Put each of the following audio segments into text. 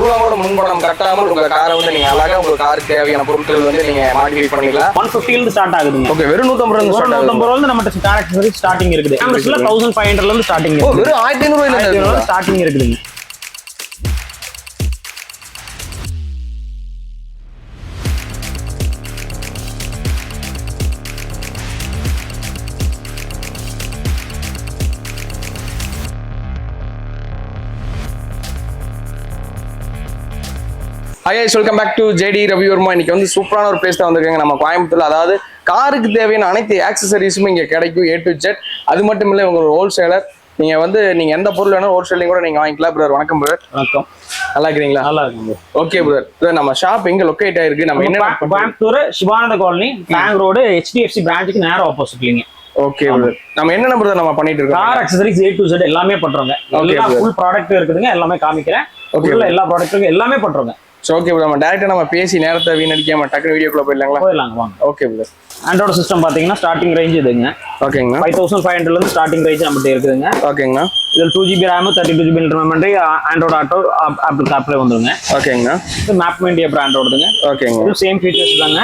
ரூபா கூட முன்பணம் கட்டாமல் உங்க காரை வந்து நீங்க அழகா உங்க காருக்கு தேவையான பொருட்கள் வந்து நீங்க மாடிஃபை பண்ணிக்கலாம். 150 இருந்து ஸ்டார்ட் ஆகுதுங்க. ஓகே, வெறும் 150 ரூபாயில நம்ம கார் ஆக்சஸரீஸ் ஸ்டார்டிங் இருக்குது. ஆம்ஸ்ல 1500 இருந்து ஸ்டார்டிங். ஓ, வெறும் 1500 ரூபாயில ஸ்டார்டிங் இருக்குதுங்க. Hi guys, welcome back to JD Ravi Verma. இன்னைக்கு வந்து சூப்பரான ஒரு பிளேஸ் தான் வந்திருக்காங்க நம்ம கோயம்புத்தூர்ல. அதாவது காருக்கு தேவையான அனைத்து ஆக்சசரிஸும் இங்க கிடைக்கும் A to Z. அது மட்டும் இல்லை உங்க ஒரு ஹோல்சேலர். நீங்க எந்த பொருள் வேணாலும் ஹோல்சேலிங் கூட நீங்க வாங்கிக்கலாம். பிரதர் வணக்கம் பிரதர். வணக்கம். நல்லா இருக்கீங்களா? நல்லா இருக்குங்க. ஓகே பிரதர், நம்ம ஷாப் எங்க லொகேட் ஆயிருக்கு? நம்ம என்ன Coimbatore Sivananda colony bank road HDFC பிரான்ச்சுக்கு நேரா ஆப்போசிட்லீங்க. ஓகே பிரதர், நம்ம என்னென்ன பிரதர் நம்ம பண்ணிட்டு இருக்கோம்? Car accessories A to Z எல்லாமே பண்றோங்க. எல்லா ஃபுல் ப்ராடக்ட் இருக்குதுங்க. எல்லாமே காமிக்கிறேன். ஓகே, எல்லா ப்ராடக்ட்டும் எல்லாமே பண்றோங்க. ஓகே பிரதர், நம்ம டைரக்டா நம்ம பேசி நேரத்தை வீணடிக்காம டக்குனு வீடியோக்குள்ள போயிடலாங்களா? போயிடலாங்க வாங்க. Okay brother. ஆண்ட்ராய்டு சிஸ்டம் பாத்தீங்கன்னா ஸ்டார்டிங் ரேஞ்ச் இதுங்க. ஓகேங்கண்ணா. 5500 இருந்து ஸ்டார்டிங் ரேஞ்ச் நம்மகிட்ட இருக்குதுங்க. ஓகேங்கண்ணா. இதில் 2GB RAM 32GB internal memory Android Auto Apple CarPlay வந்துருங்க. ஓகேங்கண்ணா. இது மேப் மீடியா பிராண்டோடதுங்க. ஓகேங்க. இது சேம் ஃபீச்சர்ஸ் தாங்க.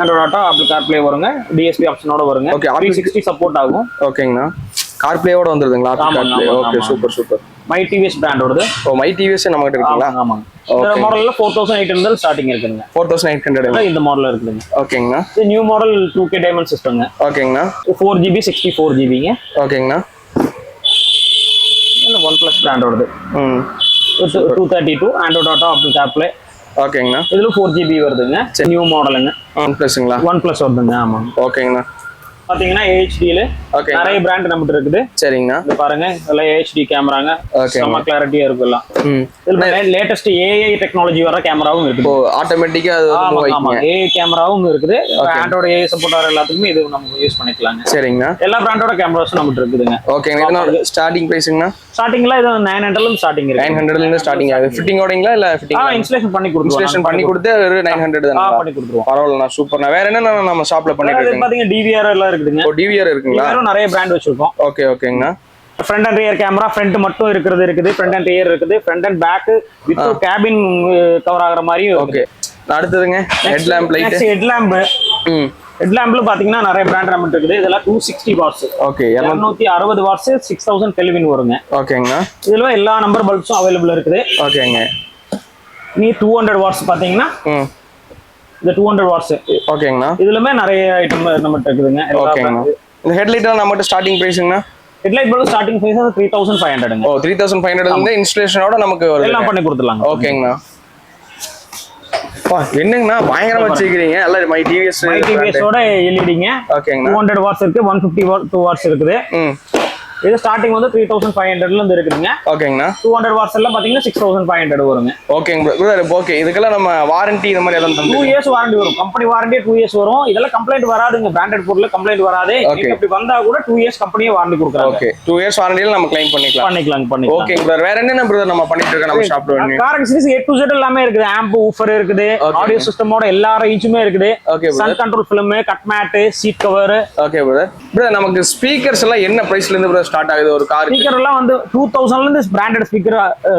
ஆண்ட்ராய்டு ஆட்டோ ஆப்பிள் கார்ப்ளே வருங்க. DSP ஆப்ஷனோட வருங்க. ஓகே, 360 சப்போர்ட் ஆகும். ஓகேங்கண்ணா. கார்ப்ளேயோட வந்துருதுங்களா? Okay, super super. My TVS பிராண்டோடது. ஓ, மை டிவிஎஸ் நம்ம கிட்ட இருக்குங்களா? ஆமாங்க. இந்த மாடல்ல 4800 ஸ்டார்டிங் இருக்குங்க. 4800 இந்த மாடல்ல இருக்குங்க. ஓகேங்கண்ணா. இது நியூ மாடல் 2K டைமண்ட் சிஸ்டம்ங்க. ஓகேங்கண்ணா. 4GB 64GBங்க. ஓகேங்கண்ணா. இந்த OnePlus பிராண்டோடது. 232 Android Auto Apple CarPlay. ஓகேங்கண்ணா. இதுல 4GB வருதுங்க. நியூ மாடலுங்க. OnePlusங்களா? OnePlus வருதுங்க. ஆமா. ஓகேங்கண்ணா. பாத்தீங்கன்னா HD ல நிறைய பிராண்ட் நம்மகிட்ட இருக்குது. சரிங்கண்ணா. இது பாருங்க, இதெல்லாம் HD கேமராங்க. செம கிளாரிட்டியா இருக்கு எல்லாம். இதுல லேட்டஸ்ட் AI டெக்னாலஜி வர கேமராவும் இருக்குது. ஓ, ஆட்டோமேட்டிக்கா அது ஆமா, AI கேமராவும் இருக்குது. ஆண்ட்ராய்டு AI சப்போர்ட் ஆற எல்லாத்துக்குமே இது நம்ம யூஸ் பண்ணிக்கலாங்க. சரிங்கண்ணா. எல்லா பிராண்டோட கேமராஸும் நம்மகிட்ட இருக்குதுங்க. ஓகேங்க. இதோட ஸ்டார்டிங் பிரைஸ்ங்கண்ணா? ஸ்டார்டிங்ல இது 900 ல இருந்து ஸ்டார்டிங் இருக்கு. 900 ல இருந்து ஸ்டார்டிங் ஆகுது. ஃபிட்டிங் ஓடிங்களா இல்ல ஃபிட்டிங்? இன்ஸ்டலேஷன் பண்ணி கொடுத்துருவோம். இன்ஸ்டலேஷன் பண்ணி கொடுத்து 900 தான? பண்ணி கொடுத்துருவோம். பரவாயில்லைண்ணா, சூப்பர்ண்ணா. வேற என்ன நம்ம ஷாப்ல பண்ணிட்டு இருக்கீங்க? பாத்தீங்க DVR எல்லாம் இருக்குதுங்க. ஓ, DVR இருக்குங்களா? வேற நிறைய பிராண்ட் வச்சிருக்கோம். ஓகே ஓகேங்கண்ணா. Front and rear camera, front மட்டும் இருக்குது. ஃப்ரண்ட் அண்ட் ரியர் இருக்குது. Front and back with cabin cover ஆகுற மாதிரி. ஓகே, அடுத்ததுங்க head lamp light. Head lamp. Head லாம்ப்ல பாத்தீங்கன்னா நிறைய பிராண்ட் நம்மகிட்ட இருக்குது. இதெல்லாம் 260 வாட்ஸ். ஓகே, 260 வாட்ஸ் 6000 கெல்வின் வருங்க. ஓகேங்கண்ணா. இதுல எல்லா நம்பர் பல்ப்ஸும் அவைலபிள் இருக்குது. ஓகேங்க. நீ 200 வாட்ஸ் பாத்தீங்கன்னா இந்த 200 வாட்ஸ். ஓகேங்கண்ணா. இதுலமே நிறைய ஐட்டம் நம்மகிட்ட இருக்குதுங்க. ஓகேங்கண்ணா. இந்த ஹெட்லைட் நம்மகிட்ட ஸ்டார்டிங் பிரைஸ்ங்கண்ணா? ஹெட்லைட் பல்ப் ஸ்டார்டிங் பிரைஸ் 3500ங்க. ஓ, 3500 இருந்து இன்ஸ்டலேஷனோட நமக்கு எல்லாம் பண்ணி கொடுத்துடலாம். ஓகேங்கண்ணா. என்னங்கண்ணா பயங்கரமா வச்சிருக்கீங்க. எல்லாம் மை டிவிஎஸ் ஓட எல்இடிங்க. ஓகேங்கண்ணா. 200 வாட்ஸ் இருக்கு, 150 வாட்ஸ் இருக்குது. இது ஸ்டார்டிங் வந்து 3500 ல இருந்து இருக்குதுங்க. ஓகேங்கண்ணா. 200 வாட்ஸ் எல்லாம் பாத்தீங்கன்னா 6500 வருங்க. ஓகேங்க பிரதர். ஓகே, இதுக்கெல்லாம் நம்ம வாரண்டி இந்த மாதிரி ஏதாவது 2 இயர்ஸ் வாரண்டி வரும். கம்பெனி வாரண்டி 2 இயர்ஸ் வரும். இதெல்லாம் கம்ப்ளைண்ட் வராதுங்க. பிராண்டட் பொருள்ல கம்ப்ளைண்ட் வராது. இப்படி வந்தா கூட 2 இயர்ஸ் கம்பெனியே வாரண்டி கொடுக்குறாங்க. ஓகே, 2 இயர்ஸ் வாரண்டில நம்ம க்ளைம் பண்ணிக்கலாம். ஓகே பிரதர், வேற என்ன பிரதர் நம்ம பண்ணிட்டு இருக்கோம் நம்ம ஷாப்ல? Car accessories A to Z எல்லாமே இருக்குது. ஆம்ப், ஊஃபர் இருக்குது. ஆடியோ சிஸ்டமோட எல்லா ரேஞ்சுமே இருக்குது. Okay, sun control film, cut mat, seat cover. Okay brother, நமக்கு ஸ்பீக்கர்ஸ் எல்லாம் என்ன பிரைஸ்ல இருந்து பிரதர் ஸ்டார்ட் ஆகுது? ஒரு கார் ஸ்பீக்கர் எல்லாம் வந்து 2000 ல இருந்து பிராண்டட் ஸ்பீக்கர்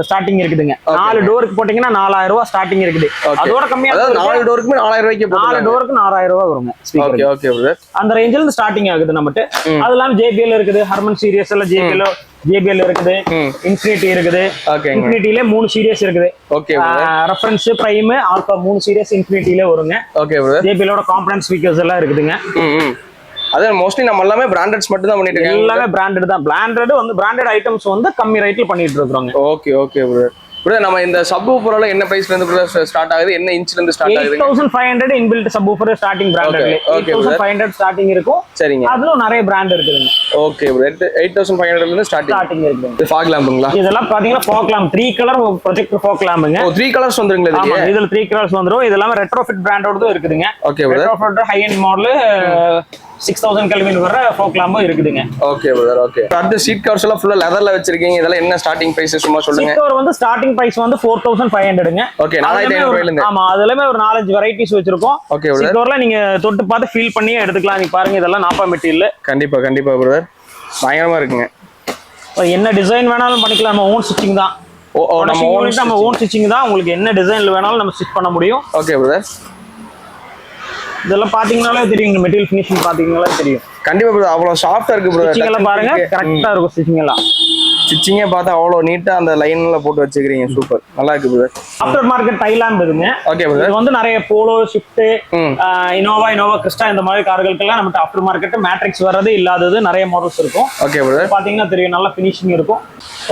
ஸ்டார்டிங் இருக்குதுங்க. 4 டோருக்கு போட்டீங்கன்னா 4000 ரூபாய் ஸ்டார்டிங் இருக்குது. அதோட கம்மியா, அதாவது 4 டோருக்கு 4000 ரூபாய்க்கு 4 டோருக்கு 4000 ரூபாய் வருங்க ஸ்பீக்கர். ஓகே ஓகே பிரதர், அந்த ரேஞ்சில இருந்து ஸ்டார்டிங் ஆகுது நம்மட்ட. அதெல்லாம் JBL இருக்குது, ஹர்மன் சீரிஸ் எல்லாம் JBL இருக்குது, இன்ஃபினிட்டி இருக்குது. இன்ஃபினிட்டில 3 சீரிஸ் இருக்குது. Okay, reference, prime, alpha 3 series இன்ஃபினிட்டில வருங்க. ஓகே பிரதர், JBL ஓட காம்பனன்ட் ஸ்பீக்கர்ஸ் எல்லாம் இருக்குதுங்க. அதான் மோஸ்ட்லி நம்ம எல்லாமே பிராண்டட்ஸ் மட்டும் தான் பண்ணிட்டு இருக்கோம். எல்லாமே பிராண்டட் தான். பிராண்டட் ஐட்டம்ஸ் வந்து கம்மி ரேட்ல பண்ணிட்டு இருக்கோம். Okay okay brother. நம்ம இந்த சப்வூஃபர்ல என்ன பிரைஸ்ல இருந்து ஸ்டார்ட் ஆகுது? என்ன இன்ச்ல இருந்து ஸ்டார்ட் ஆகுது? 8500 இன்பில்ட் சப்வூஃபர் ஸ்டார்டிங் பிராண்டட்ல 8500 ஸ்டார்டிங் இருக்கும். சரிங்க, அதுல நிறைய பிராண்ட் இருக்குங்க. ஓகே ப்ரோ, 8500 ல இருந்து ஸ்டார்டிங் இருக்கு. இது ஃபாக் லாம்புங்களா? இதெல்லாம் பாத்தீங்கன்னா fog lamp 3 colour projector fog லாம்புங்க. ஓ, 3 கலர்ஸ் வந்துருங்களா? ஆமா, இதுல 3 கலர்ஸ் வந்துரும். இதெல்லாம் ரெட்ரோஃபிட் பிராண்டோடது இருக்குதுங்க. Okay brother, retrofit high end model 6000 kelvin வர ஃபாக் லாம்பும் இருக்குதுங்க. Okay brother, okay. அடுத்து சீட் கவர்ஸ் எல்லாம் ஃபுல்லா லெதர்ல வச்சிருக்கீங்க. இதெல்லாம் என்ன ஸ்டார்டிங் பிரைஸ் சும்மா சொல்லுங்க. சீட் கவர் வந்து ஸ்டார்டிங் பிரைஸ் வந்து 4500ங்க. ஓகே, 4500 ரூபாயில இருந்து. ஆமா, அதுலமே ஒரு 4-5 வெரைட்டிஸ் வச்சிருக்கோம். ஓகே பிரதர், சீட் கவர்ல நீங்க தொட்டு பார்த்து ஃபீல் பண்ணி எடுத்துக்கலாம். நீங்க பாருங்க, இதெல்லாம் நாப்பா மெட்டீரியல். கண்டிப்பா கண்டிப்பா பிரதர், பயங்கரமா இருக்குங்க. என்ன டிசைன் வேணாலும் பண்ணிக்கலாம். நம்ம ஓன் ஸ்டிச்சிங் தான். நம்ம ஓன் ஸ்டிச்சிங் தான். உங்களுக்கு என்ன டிசைன்ல வேணாலும் நம்ம ஸ்டிச் பண்ண முடியும். Okay brother. இதெல்லாம் பாத்தீங்கன்னாலே தெரியும், மெட்டீரியல் ஃபினிஷிங் பாத்தீங்கன்னாலே தெரியும். கண்டிப்பா பிரதர், அவ்வளவு சாஃப்டா இருக்கு பிரதர். ஸ்டிச்சிங் எல்லாம் பாருங்க, கரெக்ட்டா இருக்கும் ஸ்டிச்சிங் எல்லாம். ஸ்டிச்சிங்கே பார்த்தா அவ்வளவு நீட்டா அந்த லைன்ல போட்டு வச்சுக்கிறீங்க. சூப்பர், நல்லா இருக்கு பிரதர். ஆஃப்டர் மார்க்கெட் டைலாண்ட் இருக்குங்க. Okay brother. இது வந்து நிறைய போலோ, ஷிஃப்ட், இனோவா கிறிஸ்டா இந்த மாதிரி கார்களுக்கெல்லாம் நமக்கு ஆஃப்டர் மார்க்கெட் மேட்ரிக்ஸ் வர்றது இல்லாதது நிறைய மாடல்ஸ் இருக்கும். Okay brother. பாத்தீங்கன்னா தெரியும், நல்ல ஃபினிஷிங் இருக்கும்.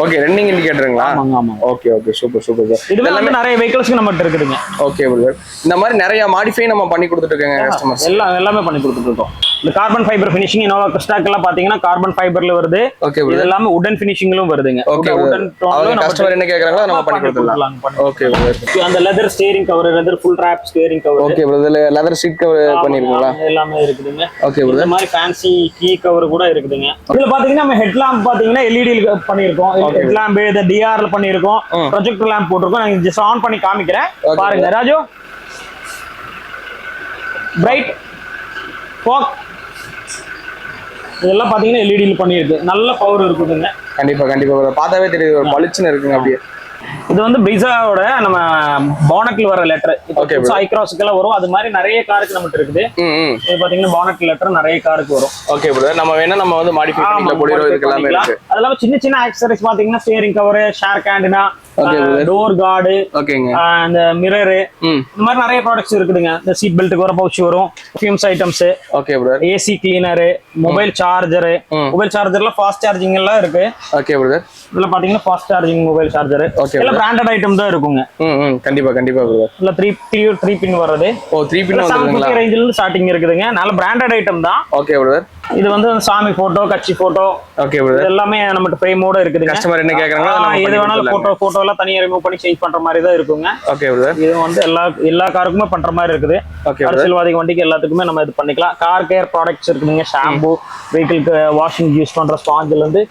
ஓகே, ரன்னிங் இண்டிகேட்டருங்களா? ஆமாங்க ஆமா. Okay okay, super super sir. இது வந்து நிறைய வெஹிக்கிள்ஸ்க்கு நம்மட்ட இருக்குதுங்க. Okay brother. இந்த மாதிரி நிறைய மாடிஃபை நம்ம பண்ணி கொடுத்துட்டு இருக்கோங்க கஸ்டமர்ஸ். எல்லாமே பண்ணி கொடுத்துட்டு இருக்கோம். இந்த கார்பன் ஃபைபர் ஃபினிஷிங் இனோவா கிறிஸ்டாக்கு எல்லாம் பாத்தீங்கன்னா கார்பன் ஃபைபர்ல வருது. Okay brother. இது எல்லாமே வுடன் ஃபினிஷிங்லயும் வருதுங்க. ஓகே, வுடன் டோன்ல கஸ்டமர் என்ன கேக்குறாங்களோ நம்ம பண்ணி கொடுத்துடலாம். Okay brother. அந்த leather steering cover, leather full wrap steering cover. Okay brother. Leather seat cover பண்ணிருக்கீங்களா? எல்லாமே இருக்குதுங்க. Okay brother. இந்த மாதிரி ஃபேன்சி கீ கவர் கூட இருக்குதுங்க. இதுல பாத்தீங்கன்னா நம்ம ஹெட் லாம்ப் பாத்தீங்கன்னா LED ல பண்ணிருக்கோம். ஹெட் லாம்ப் இந்த DR ல பண்ணிருக்கோம். ப்ரொஜெக்டர் லாம்ப் போட்டுருக்கோம். நான் ஜஸ்ட் ஆன் பண்ணி காமிக்கிறேன் பாருங்க ராஜு. பிரைட் ஃபாக் இதெல்லாம் பாத்தீங்கன்னா LED ல பண்ணிருக்கு. நல்ல பவர் இருக்குதுங்க. கண்டிப்பா கண்டிப்பா, பார்த்தாவே தெரியுது ஒரு பளிச்சுன்னு இருக்குங்க அப்படியே. இது வந்து பிரிசாவோட நம்ம பானட்ல வர லெட்டர். ஓகே, ஐக்ராஸ்க்கு எல்லாம் வரும். அது மாதிரி நிறைய காருக்கு நம்மட்ட இருக்குது. இது பாத்தீங்கன்னா பானட் லெட்டர் நிறைய காருக்கு வரும். Okay brother. நம்ம வேணா நம்ம வந்து மாடிஃபை பண்ணி போடுறோம். இதுக்கு எல்லாமே இருக்கு. அதெல்லாம் சின்ன சின்ன ஆக்சசரிஸ் பாத்தீங்கன்னா ஸ்டீரிங் கவர், ஷேர் கேண்டினா, டோர் கார்டு, ஓகேங்க, அந்த மிரர், இந்த மாதிரி நிறைய ப்ராடக்ட்ஸ் இருக்குதுங்க. இந்த சீட் பெல்ட்டுக்கு வர பவுச் வரும், fumes items. Okay brother. AC cleaner, mobile charger. Mobile சார்ஜர்ல ஃபாஸ்ட் சார்ஜிங் எல்லாம் இருக்கு. Okay brother. இதுல பாத்தீங்கன்னா ஃபாஸ்ட் சார்ஜிங் மொபைல் சார்ஜர். எல்லாம் பிராண்டட் ஐட்டம் தான் இருக்குங்க. கண்டிப்பா கண்டிப்பா பிரதர். இல்ல 3 பின் வருது. 3 பின் வந்துருங்களா? ரேஞ்சில இருந்து ஸ்டார்டிங் இருக்குதுங்க. நல்ல பிராண்டட் ஐட்டம் தான். Okay brother. இது வந்து சாமி போட்டோ, கட்சி போட்டோ. Okay brother. எல்லாமே நம்மட்ட ஃப்ரேமோட இருக்குதுங்க. கஸ்டமர் என்ன கேக்குறாங்களோ நம்ம எது வேணாலும் போட்டோ எல்லாம் தனியா ரிமூவ் பண்ணி சேஞ்ச் பண்ற மாதிரி தான் இருக்குங்க. Okay brother. இது வந்து எல்லா காருக்குமே பண்ற மாதிரி இருக்குது. ஓகே, அரசியல்வாதி வண்டிக்கு எல்லாத்துக்குமே நம்ம இது பண்ணிக்கலாம். கார் கேர் ப்ராடக்ட்ஸ் இருக்குதுங்க. ஷாம்பு, வெஹிக்கிளுக்கு வாஷிங் யூஸ் பண்ற ஸ்பாஞ்சில இருந்து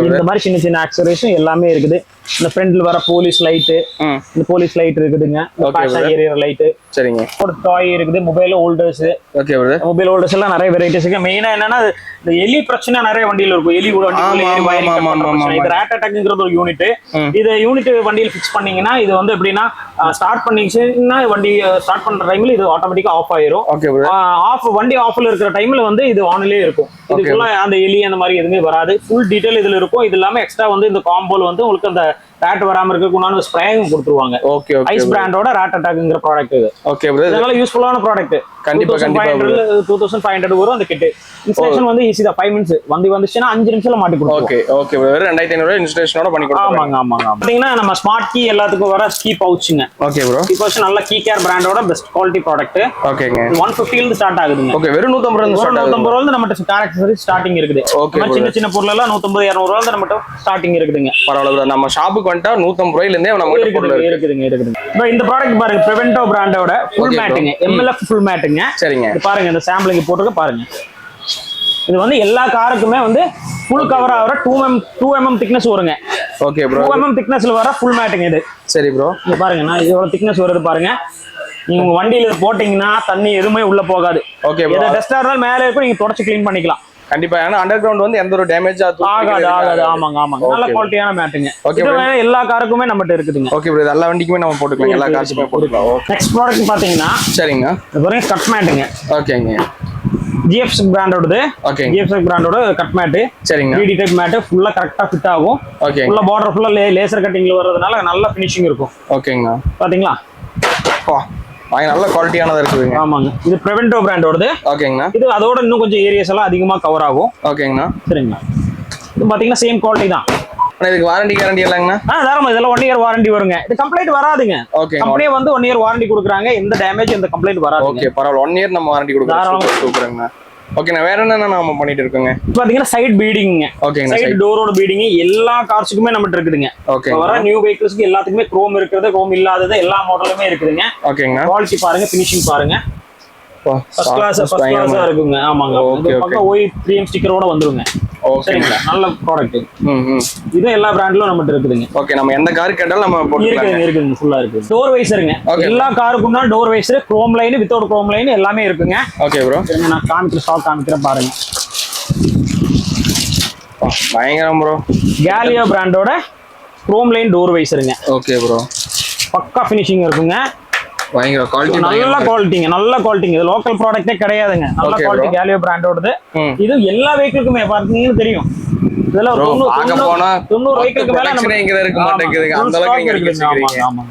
இந்த மாதிரி சின்ன சின்ன ஆக்சசரிஸும் எல்லாமே இருக்குது. இந்த ஃப்ரண்ட்ல வர போலீஸ் லைட், இந்த போலீஸ் லைட் இருக்குதுங்க. ஏரியர் லைட். சரிங்க. ஒரு டாய் இருக்குது. Mobile holders. Okay brother. Mobile holders எல்லாம் நிறைய வெரைட்டிஸ் இருக்கு. மெயினா என்னன்னா இந்த எலி பிரச்சனை நிறைய வண்டியில இருக்கும். எலி வண்டிக்குள்ள ஏறி வயரிங். இது ரேட் அட்டாக்ங்கிறது ஒரு யூனிட். இது யூனிட் வண்டியில ஃபிக்ஸ் பண்ணீங்கன்னா இது வந்து எப்படின்னா ஸ்டார்ட் பண்ணீங்கன்னா வண்டி ஸ்டார்ட் பண்ற டைம்ல இது ஆட்டோமேட்டிக்கா ஆஃப் ஆயிரும். வண்டி ஆஃப்ல இருக்கிற டைம்ல வந்து இது ஆன்லயே இருக்கும். இதுக்குள்ள அந்த எலி அந்த மாதிரி எதுவுமே வராது. ஃபுல் டீடைல் இதுல இருக்கும். இது இல்லாம எக்ஸ்ட்ரா வந்து இந்த காம்போல வந்து உங்களுக்கு அந்த ராட் வராம இருக்க ஸ்ப்ரேயும் கொடுத்துருவாங்க. Okay okay. ஐஸ் பிராண்டோட ராட் அட்டாக்ங்கிற ப்ராடக்ட் இது. Okay brother. இதனால யூஸ்ஃபுல்லான ப்ராடக்ட். கண்டிப்பா கண்டிப்பா 2500 வரும் அந்த கிட். இன்ஸ்டாலேஷன் வந்து ஈஸி தான். 5 மினிட்ஸ் வந்துச்சுன்னா 5 நிமிஷத்துல மாட்டி கொடுப்போம். Okay okay brother. 2500 இன்ஸ்டாலேஷனோட பண்ணி கொடுப்போம். ஆமாங்க ஆமாங்க. பாத்தீங்கன்னா நம்ம ஸ்மார்ட் கீ எல்லாத்துக்கும் வர கீ பவுச்சுங்க. Okay bro. கீ பவுச் நல்ல கீ கேர் பிராண்டோட பெஸ்ட் குவாலிட்டி ப்ராடக்ட். ஓகேங்க. 150 ல இருந்து ஸ்டார்ட் ஆகுதுங்க. ஓகே, வெறும் 150 இருந்து ஸ்டார்ட் ஆகுது. 150 ரூபாயில நம்ம கார் அக்சஸரீஸ் ஸ்டார்டிங் இருக்குது. ஓகே. சின்ன சின்ன பொருள் எல்லாம் 150 200 ரூபாயில நம்ம ஸ்டார்டிங் இருக்குதுங்க. பரவாயில்லை. நம்ம ஷாப்புக்கு வந்துட்டா 150 ரூபாயில இருந்தே நம்ம இருக்குதுங்க. இப்போ இந்த ப்ராடக்ட் பாருங்க, பிரெவென்டோ பிராண்டோட ஃபுல் மேட்டுங்க. MLF ஃபுல் மேட்டுங்க. சரிங்க. பாருங்க இந்த சாம்பிளிங் போட்டுக்க பாருங்க. இது வந்து எல்லா காருக்குமே வந்து ஃபுல் கவர் ஆகிற 2 mm திக்னஸ் வருங்க. Okay bro. 2 mm திக்னஸ்ல வர ஃபுல் மேட்டுங்க இது. சரி ப்ரோ. இங்க பாருங்க, நான் இதோட திக்னஸ் வருது பாருங்க. நீங்க உங்க வண்டியில போட்டீங்கன்னா தண்ணி எதுவுமே உள்ள போகாது. Okay bro. எதை டஸ்டா இருந்தாலும் மேலே இருக்கும், நீங்க தொடச்சு க்ளீன் பண்ணிக்கலாம். கண்டிப்பா. ஏன்னா அண்டர் கிரவுண்ட் வந்து எந்த ஒரு டேமேஜ் ஆகாது. ஆமாங்க ஆமாங்க. நல்ல குவாலிட்டியான மேட்டுங்க. இது எல்லா காருக்குமே நம்மட்ட இருக்குதுங்க. Okay bro. எல்லா வண்டிக்குமே நம்ம போட்டுக்கலாம். எல்லா காருக்குமே போட்டுக்கலாம். நெக்ஸ்ட் ப்ராடக்ட் பாத்தீங்கன்னா சரிங்க, இது பாருங்க கட் மேட்டுங்க. ஓகேங்க. GFX பிராண்டோடது. ஓகே. GFX பிராண்டோட கட் மேட். சரிங்க. 3D டைப் மேட் ஃபுல்லா கரெக்ட்டா ஃபிட் ஆகும். ஓகே. ஃபுல்லா பார்டர் ஃபுல்லா லேசர் கட்டிங்ல வரதுனால நல்ல ஃபினிஷிங் இருக்கும். ஓகேங்க. பாத்தீங்களா? நல்ல குவாலிட்டியானதா இருக்குதுங்க. ஆமாங்க. இது பிரெவென்டோ பிராண்டோடது. ஓகேங்கண்ணா. இது அதோட இன்னும் கொஞ்சம் ஏரியாஸ் எல்லாம் அதிகமா கவர் ஆகும். ஓகேங்கண்ணா. சரிங்கண்ணா. இது பாத்தீங்கன்னா சேம் குவாலிட்டி தான். இதுக்கு வாரண்டி கேரண்டி எல்லாங்கண்ணா? தாராளமா. இதெல்லாம் 1 இயர் வாரண்டி வருங்க. இது கம்ப்ளைண்ட் வராதுங்க. ஓகே. கம்பெனியே வந்து 1 இயர் வாரண்டி கொடுக்குறாங்க. எந்த டேமேஜ் எந்த கம்ப்ளைண்ட் வராது. ஓகே பரவாயில்ல. 1 இயர் நம்ம வாரண்டி கொடுக்குறோம். சூப்பர்ங்கண்ணா. ஓகே. நான் வேற என்ன நாம பண்ணிட்டு இருக்கோங்க? பாத்தீங்கன்னா சைடு பீடிங். ஓகே. சைடு டோரோட பீடிங் எல்லா கார்ஸ்க்குமே நம்மட்ட இருக்குதுங்க. ஓகே. வர நியூ வெஹிக்கிள்ஸ்க்கு எல்லாத்துக்குமே குரோம் இருக்குது, குரோம் இல்லாதது எல்லா மாடலுமே இருக்குதுங்க. ஓகேங்க. குவாலிட்டி பாருங்க, ஃபினிஷிங் பாருங்க. ஃபர்ஸ்ட் கிளாஸா இருக்குங்க. ஆமாங்க. இந்த பக்கம் OE 3M ஸ்டிக்கரோட வந்துருங்க. சரிங்களா? நல்ல ப்ராடக்ட். இது எல்லா பிராண்ட்லயும் நம்மட்ட இருக்குதுங்க. ஓகே. நம்ம எந்த கார் கேட்டாலும் நம்ம போட்டுக்கலாம். இருக்குங்க. ஃபுல்லா இருக்கு. டோர் வைசருங்க. எல்லா காருக்கும் தான் door visor, chrome line, without chrome line எல்லாமே இருக்குங்க. Okay bro. நான் காமிக்கிறேன், ஸ்டாக் காமிக்கிறேன் பாருங்க. பயங்கரம் ப்ரோ. கேலியோ பிராண்டோட குரோம் லைன் டோர் வைசருங்க. Okay bro. பக்கா ஃபினிஷிங் இருக்குங்க. பயங்கர குவாலிட்டி, நல்ல குவாலிட்டிங்க, நல்ல குவாலிட்டிங்க. இது லோக்கல் ப்ராடக்ட்டே கிடையாதுங்க. நல்ல குவாலிட்டி கேலியோ பிராண்டோடது. இது எல்லா வெஹிக்கிளுக்குமே பார்த்தீங்கன்னு தெரியும். இதெல்லாம் 90 வெஹிக்கிளுக்கு மேல நம்ம இருக்க மாட்டேங்குதுங்க. அந்த அளவுக்கு நீங்க வச்சிருக்கீங்க. ஆமா.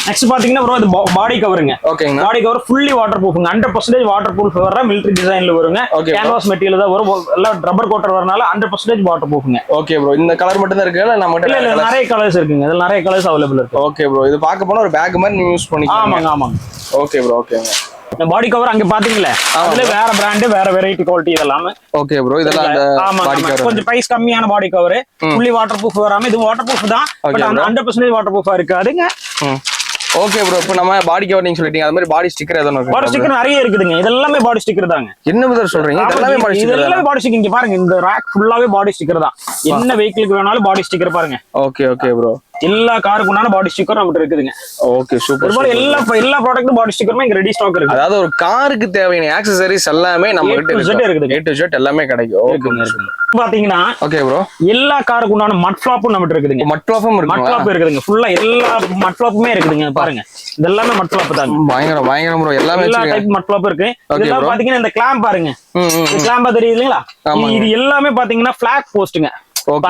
நெக்ஸ்ட் பாத்தீங்கன்னா ப்ரோ இது பாடி கவருங்க. ஓகேங்க. பாடி கவர் ஃபுல்லி வாட்டர் ப்ரூஃப்ங்க. 100% வாட்டர் ப்ரூஃப் வர மிலிட்டரி டிசைன்ல வருங்க. கேன்வாஸ் மெட்டீரியல் தான் வரும். எல்லாம் ரப்பர் கோட்டர் வரனால 100% வாட்டர் ப்ரூஃப்ங்க. Okay bro. இந்த கலர் மட்டும் தான் இருக்கு இல்ல நம்மட்ட? இல்ல நிறைய கலர்ஸ் இருக்குங்க. இதுல நிறைய கலர்ஸ் அவேலபிள் இருக்கு. Okay bro. இது பார்க்க போனா ஒரு பேக் மாதிரி நீங்க யூஸ் பண்ணிக்கலாம். ஆமாங்க. Okay bro. ஓகேங்க. இந்த பாடி கவர் அங்க பாத்தீங்களா, அதுல வேற பிராண்ட், வேற வெரைட்டி குவாலிட்டி இதெல்லாம். Okay bro. இதெல்லாம் அந்த பாடி கவர் கொஞ்சம் பிரைஸ் கம்மியான பாடி கவர், ஃபுல்லி வாட்டர் ப்ரூஃப் வராம. இது வாட்டர் ப்ரூஃப் தான், பட் 100% வாட்டர் ப்ரூஃபா இருக்காதுங்க. Okay bro. இப்போ நம்ம பாடி கவர் நீங்க சொல்லிட்டீங்க, அது மாதிரி பாடி ஸ்டிக்கர் எதனா இருக்கு? பாடி ஸ்டிக்கர் நிறைய இருக்குதுங்க. இதெல்லாமே பாடி ஸ்டிக்கர் தாங்க. என்ன விதர் சொல்றீங்க? இதெல்லாமே பாடி ஸ்டிக்கர். இதெல்லாமே பாடி ஸ்டிக்கர். இங்க பாருங்க, இந்த ரேக் ஃபுல்லாவே பாடி ஸ்டிக்கர் தான். என்ன வெஹிக்கிளுக்கு வேணாலும் பாடி ஸ்டிக்கர் பாருங்க. Okay bro. எல்லா காருக்கு உண்டான பாடி ஸ்டிக்கர் நம்மகிட்ட இருக்குதுங்க. Okay super. எல்லா ப்ராடக்ட்டும் பாடி ஸ்டிக்கருமே இங்க ரெடி ஸ்டாக் இருக்கு. அதாவது ஒரு காருக்கு தேவையான ஆக்சஸரீஸ் எல்லாமே நம்ம கிட்ட இருக்குது. A to Z எல்லாமே கிடைக்கும். ஓகே. பாத்தீங்கன்னா ஓகே ப்ரோ, எல்லா காருக்கு உண்டான மட் ஃபிளாப்பும் நம்மகிட்ட இருக்குதுங்க. மட் ஃபிளாப்பும் இருக்கு. மட் ஃபிளாப் இருக்குதுங்க. ஃபுல்லா எல்லா மட் ஃபிளாப்புமே இருக்குதுங்க. பாருங்க, இதெல்லாம் மட் ஃபிளாப் தாங்க. பயங்கரம் ப்ரோ. எல்லாமே எல்லா டைப் மட் ஃபிளாப் இருக்கு. இதெல்லாம் பாத்தீங்கன்னா இந்த கிளாம்ப் பாருங்க. இந்த கிளாம்பா தெரியுது இல்லீங்களா? இது எல்லாமே பாத்தீங்கன்னா ஃபிளாக் போஸ்ட்ங்க.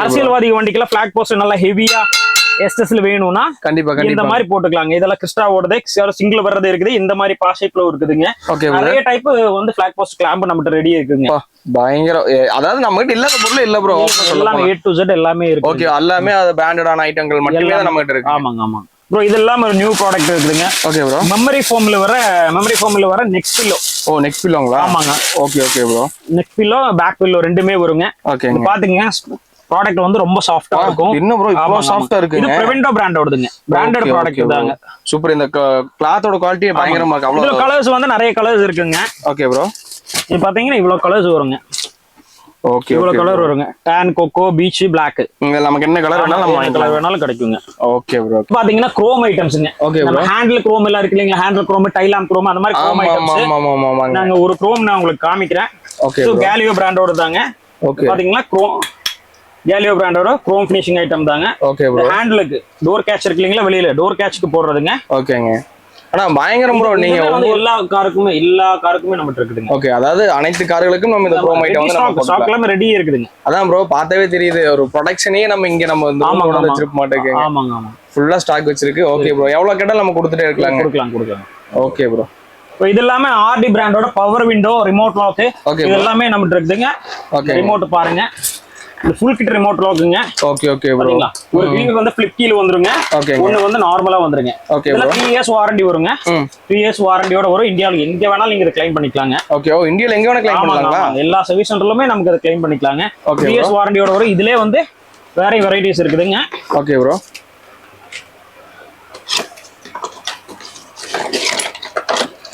அரசியல்வாதி வண்டிக்கெல்லாம் ஃபிளாக் போஸ்ட் நல்லா ஹெவியா எஸ்எஸ்ல வேணும்னா கண்டிப்பா இந்த மாதிரி போட்டுக்கலாங்க. இதெல்லாம் கிறிஸ்டா ஓடுது, சிங்கிள் வர்றது இருக்குது, இந்த மாதிரி பா ஷேப்ல இருக்குதுங்க. நிறைய டைப் வந்து ஃபிளாக் போஸ்ட் கிளாம்ப் நம்மகிட்ட ரெடி இருக்குங்க. பயங்கரம். அதாவது நம்ம கிட்ட இல்லாத பொருள் இல்ல ப்ரோ. எல்லாமே A to Z எல்லாமே இருக்கு. ஓகே, எல்லாமே அது பிராண்டடான ஐட்டங்கள் மட்டுமே தான் நம்ம கிட்ட இருக்கு. ஆமாங்க. ப்ரோ இதெல்லாம் ஒரு நியூ ப்ராடக்ட் இருக்குதுங்க. Okay bro. மெமரி ஃபோம்ல வர நெக் பில்லோ. ஓ, நெக் பில்லோங்களா? ஆமாங்க. Okay bro. Neck pillow, back pillow ரெண்டுமே வருங்க. ஓகே. பாத்தீங்க ப்ராடக்ட் வந்து ரொம்ப சாஃப்ட்டா இருக்கும். என்ன ப்ரோ இவ்வளவு சாஃப்ட்டா இருக்கு? இது Prevento பிராண்டோடதுங்க. பிராண்டட் ப்ராடக்ட் தாங்க. சூப்பர். இந்த கிளாத்தோட குவாலிட்டி பயங்கரமா இருக்கு. அவ்வளவு கலர்ஸ் வந்து நிறைய கலர்ஸ் இருக்குங்க. Okay bro. இது பாத்தீங்கன்னா இவ்வளவு கலர்ஸ் வருங்க. ஓகே, இவ்வளவு கலர் வருங்க. Tan, coco, peach, black. நமக்கு என்ன கலர் வேணாலும் நம்ம கலர் வேணாலும் கிடைக்குங்க. Okay bro. பாத்தீங்கன்னா குரோம் ஐட்டம்ஸ்ங்க. Okay bro. ஹேண்டில் குரோம் எல்லாம் இருக்கு இல்லீங்களா? ஹேண்டில் குரோம், டைலாம் குரோம், அந்த மாதிரி குரோம் ஐட்டம்ஸ். நாங்க ஒரு குரோம் நான் உங்களுக்கு காமிக்கிறேன். ஓகே. கேலியோ பிராண்டோட தாங்க. ஓகே. பாத்தீங்கன்னா குரோம் கேலியோ பிராண்டோட குரோம் ஃபினிஷிங் ஐட்டம் தாங்க. Okay bro. ஹேண்டிலுக்கு டோர் கேட்ச் இருக்கு இல்லீங்களா? வெளியில டோர் கேட்ச்க்கு போடுறதுங்க. ஓகேங்க. ஆனா பயங்கரம் ப்ரோ. நீங்க எல்லா காருக்குமே நம்ம இருக்குதுங்க. ஓகே, அதாவது அனைத்து கார்களுக்கும் நம்ம இந்த குரோம் ஐட்டம் வந்து நம்ம ஸ்டாக்ல ரெடி இருக்குதுங்க. அதான் ப்ரோ, பார்த்தாவே தெரியுது. ஒரு ப்ரொடக்ஷனே நம்ம இங்க நம்ம வந்து வச்சிருக்க மாட்டேங்க. ஆமாங்க. ஃபுல்லா ஸ்டாக் வச்சிருக்கு. Okay bro. எவ்வளவு கேட்டாலும் நம்ம கொடுத்துட்டே கொடுக்கலாம். Okay bro. இப்போ இது எல்லாமே ஆர்டி பிராண்டோட பவர் விண்டோ, ரிமோட் லாக், இது எல்லாமே நம்ம இருக்குதுங்க. ஓகே. ரிமோட் பாருங்க, இந்த ஃபுல் கிட் ரிமோட் லாக்குங்க. Okay bro. ஒரு கிளிங்க்கு வந்து ஃபிளிப் கீல வந்துருங்க. ஒன்னு வந்து நார்மலா வந்துருங்க. இதுல 3 இயர்ஸ் வாரண்டி வருங்க. 3 இயர்ஸ் வாரண்டியோட வரும். இந்தியால எங்க வேணாலும் நீங்க இத கிளைம் பண்ணிக்கலாங்க. ஓகே. இந்தியால எங்க வேணா கிளைம் பண்ணலாங்களா? எல்லா சர்வீஸ் சென்டர்லயுமே நமக்கு இத கிளைம் பண்ணிக்கலாங்க. 3 இயர்ஸ் வாரண்டியோட வரும். இதுலயே வந்து வேற வெரைட்டிஸ் இருக்குதுங்க. Okay bro.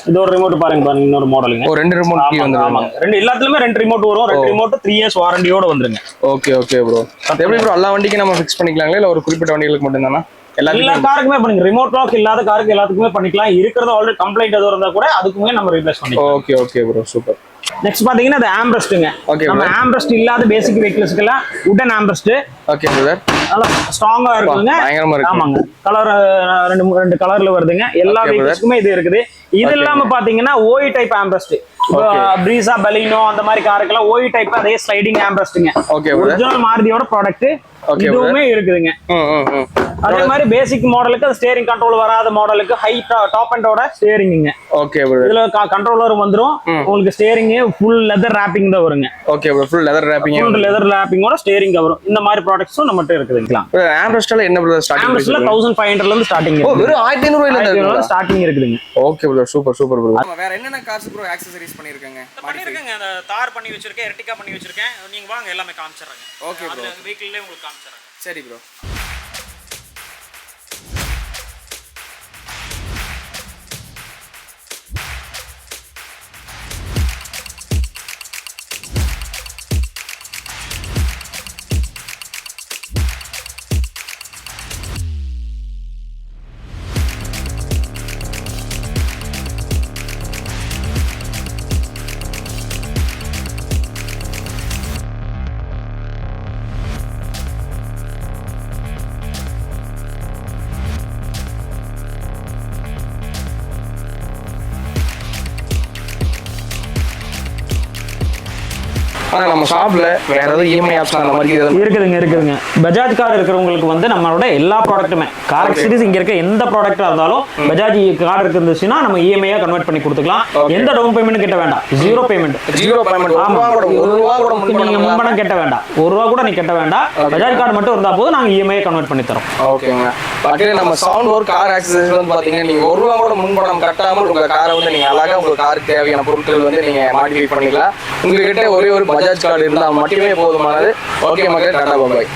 இது ஒரு ரிமோட் பாருங்க, இன்னொரு மாடலுங்க. ரெண்டு ரிமோட் கீ வந்துருங்க. எல்லாத்துலயுமே 2 ரிமோட் வரும். 2 ரிமோட் 3 இயர்ஸ் வாரண்டியோட வந்துருங்க. Okay bro. எப்படி ப்ரோ எல்லா வண்டிக்கும் நம்ம ஃபிக்ஸ் பண்ணிக்கலாங்களா இல்ல ஒரு குறிப்பிட்ட வண்டிகளுக்கு மட்டும் தானா? எல்லா காருக்குமே பண்ணுங்க. ரிமோட் லாக் இல்லாத காருக்கு எல்லாத்துக்குமே பண்ணிக்கலாம். இருக்கிறது ஆல்ரெடி கம்ப்ளைண்ட் எதுவும் இருந்தா கூட அதுக்குமே நம்ம ரீப்ளேஸ் பண்ணிக்கலாம். Okay bro. சூப்பர். நெக்ஸ்ட் பாத்தீங்கன்னா அது ஆம்ரெஸ்ட்ங்க. நம்ம ஆம்ரெஸ்ட் இல்லாத பேசிக் வெஹிக்கிள்ஸ்க்குலாம் வுடன் ஆம்ரெஸ்ட். Okay brother. நல்லா ஸ்ட்ராங்கா இருக்குங்க. பயங்கரமா இருக்கு. ஆமாங்க. கலர் ரெண்டு கலர்ல வருதுங்க. எல்லா வெஹிக்கிள்ஸ்க்குமே இது இருக்குது. இது இல்லாம பாத்தீங்கன்னா OE type armrest. Brezza, Baleno அந்த மாதிரி காருக்கெல்லாம் ஓஇ டைப் அதே ஸ்லைடிங் ஆம்ரெஸ்ட்ங்க. ஒரிஜினல் மாருதியோட ப்ராடக்ட் இதுவுமே இருக்குதுங்க. அதே மாதிரி பேசிக் மாடலுக்கு ஸ்டீரிங் கண்ட்ரோல் வராத மாடலுக்கு ஹை டாப் அண்டோட ஸ்டீரிங்ங்க. Okay bro. இதுல கண்ட்ரோலர் வந்துரும். உங்களுக்கு ஸ்டீரிங் ஃபுல் லெதர் ராப்பிங் தான் வருங்க. Okay bro. Full leather wrapping. Full leather ராப்பிங்கோட ஸ்டீரிங் வரும். இந்த மாதிரி ப்ராடக்ட்ஸும் நம்மட்ட இருக்குதுங்களா? ஆம்ரெஸ்ட்ல என்ன ப்ரோ ஸ்டார்டிங்? ஆம்ரெஸ்ட்ல 1500 ல இருந்து ஸ்டார்டிங். வெறும் 1500 ரூபாயில ஸ்டார்டிங் இருக்குதுங்க. Okay bro. Super bro. வேற என்னென்ன கார்ஸ் ப்ரோ ஆக்சஸரீஸ் பண்ணிருக்கீங்க? அந்த தார் பண்ணி வச்சிருக்கேன், எர்டிகா பண்ணி வச்சிருக்கேன். நீங்க வாங்க எல்லாமே காமிச்சறேன். Okay bro. அந்த வெஹிக்கிள்லயே உங்களுக்கு காமிச்சறேன். சரி ப்ரோ. ஆனா நம்ம ஷாப்ல வேற ஏதாவது இஎம்ஐ ஆப்ஷன் அந்த மாதிரி இருக்குதுங்க. பஜாஜ் கார்டு இருக்கிறவங்களுக்கு வந்து நம்மளோட எல்லா ப்ராடக்ட்டுமே கார் சீரிஸ் இங்க இருக்க எந்த ப்ராடக்டா இருந்தாலும் பஜாஜ் கார்டு இருந்துச்சுன்னா நம்ம இஎம்ஐயா கன்வெர்ட் பண்ணி கொடுத்துக்கலாம். எந்த டவுன் பேமெண்ட் கட்ட வேண்டாம், ஜீரோ பேமெண்ட். ஆமா, நீங்க முன்பணம் கட்ட வேண்டாம், ₹1 கூட நீ கட்ட வேண்டாம். பஜாஜ் கார்டு மட்டும் இருந்தா போதும், நாங்க இஎம்ஐ கன்வெர்ட் பண்ணி தரோம். ஓகேங்க. பக்கத்துல நம்ம சவுண்ட் ஒரு கார் ஆக்சசரிஸ் வந்து பாத்தீங்கன்னா நீங்க ₹1 கூட முன்பணம் கட்டாமல் உங்க காரை வந்து நீங்க அழகா உங்க காருக்கு தேவையான பொருட்கள் வந்து நீங்க மாடிஃபை பண்ணிக்கலாம். உங்ககிட்ட ஒரே ஒரு பஜாஜ் கார்டு இருந்தால் மட்டுமே போதுமானது. ஓகே மக்களே, டாடா பாய்.